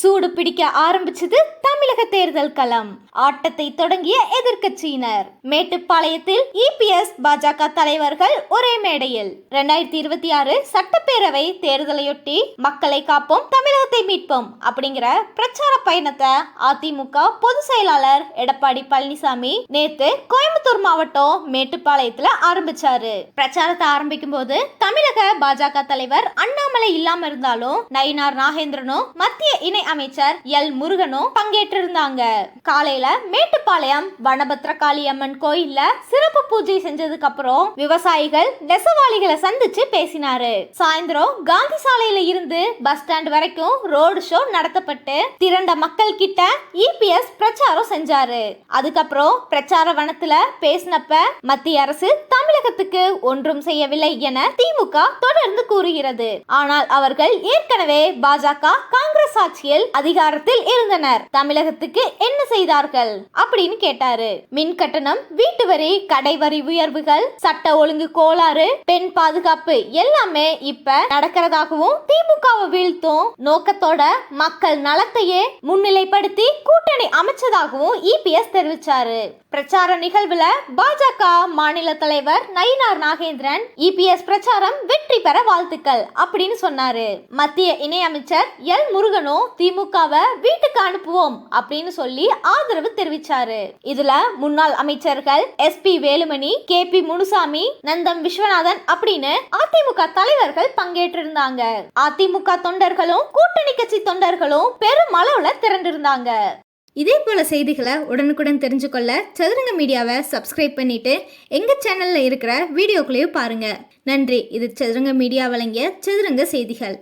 சூடு பிடிக்க ஆரம்பிச்சது தமிழக தேர்தல் களம். ஆட்டத்தை தொடங்கிய எதிர்க்கட்சியினர். மேட்டுப்பாளையத்தில் இபிஎஸ் பாஜக தலைவர்கள் ஒரே மேடையில். 2026 சட்டப்பேரவை தேர்தலையொட்டி மக்களை காப்போம் தமிழகத்தை மீட்போம் அப்படிங்கிற பிரச்சார பயணத்தை அதிமுக பொதுச் செயலாளர் எடப்பாடி பழனிசாமி நேத்து கோயம்புத்தூர் மாவட்டம் மேட்டுப்பாளையத்துல ஆரம்பிச்சாரு. பிரச்சாரத்தை ஆரம்பிக்கும் போது தமிழக பாஜக தலைவர் அண்ணாமலை இல்லாம இருந்தாலும் நயினார் நாகேந்திரனும் மத்திய இணை அமைச்சர் எல் முருகனும் பங்கேற்றிருந்தாங்க. காலையில மேட்டுப்பாளையம் வனபத்ரகாளி அம்மன் கோயில்ல சிறப்பு பூஜை செஞ்சதுக்கு அப்புறம் விவசாயிகள் நெசவாளிகளை சந்திச்சு பேசினாரு. சாயந்தரம் காந்தி சாலையில இருந்து பஸ் ஸ்டாண்ட் வரைக்கும் ரோடு ஷோ நடத்தப்பட்டு திரண்ட மக்கள் கிட்ட இபிஎஸ் பிரச்சாரம் செஞ்சாரு. அதுக்கப்புறம் பிரச்சார வனத்துல பேசினப்ப மத்திய அரசு தமிழகத்துக்கு ஒன்றும் செய்யவில்லை என திமுக தொடர்ந்து கூறுகிறது. ஆனால் அவர்கள் ஏற்கனவே பாஜக காங்கிரஸ் ஆட்சியில் அதிகாரத்தில் இருந்தனர். தமிழகத்துக்கு என்ன செய்தார்கள் அப்படின்னு கேட்டாரு. மின் கட்டணம், வீட்டு வரி, கடை வரி உயர்வுகள், சட்ட ஒழுங்கு கோளாறு, பெண் பாதுகாப்பு எல்லாமே இப்ப நடக்கிறதாகவும் திமுகவை வீழ்த்தும் நோக்கத்தோட மக்கள் நலத்தையே முன்னிலைப்படுத்தி கூட்டணி அமைச்சதாகவும் இபிஎஸ் தெரிவிச்சாரு. பிரச்சார நிகழ்வுல பாஜக மாநில தலைவர் நயினார் நாகேந்திரன் இபிஎஸ் பிரச்சாரம் வெற்றி பெற வாழ்த்துக்கள் அப்படின்னு சொன்னாரு. மத்திய இணை அமைச்சர் எல் முருகனும் திமுகவை வீட்டுக்கு அனுப்புவோம் அப்படின்னு சொல்லி ஆதரவு தெரிவிச்சாரு. இதுல முன்னாள் அமைச்சர்கள் எஸ்பி வேலுமணி, கேபி முனுசாமி, நந்தம் விஸ்வநாதன் அப்படின்னு அதிமுக தலைவர்கள் பங்கேற்றிருந்தாங்க. அதிமுக தொண்டர்களும் கூட்டணி கட்சி தொண்டர்களும் பெரும் அளவுல திரண்டிருந்தாங்க. இதே போல செய்திகளை உடனுக்குடன் தெரிஞ்சுக்கொள்ள சதுரங்க மீடியாவை சப்ஸ்கிரைப் பண்ணிட்டு எங்க சேனல்ல இருக்கிற வீடியோக்களையும் பாருங்க. நன்றி. இது சதுரங்க மீடியா வழங்கிய சதுரங்க செய்திகள்.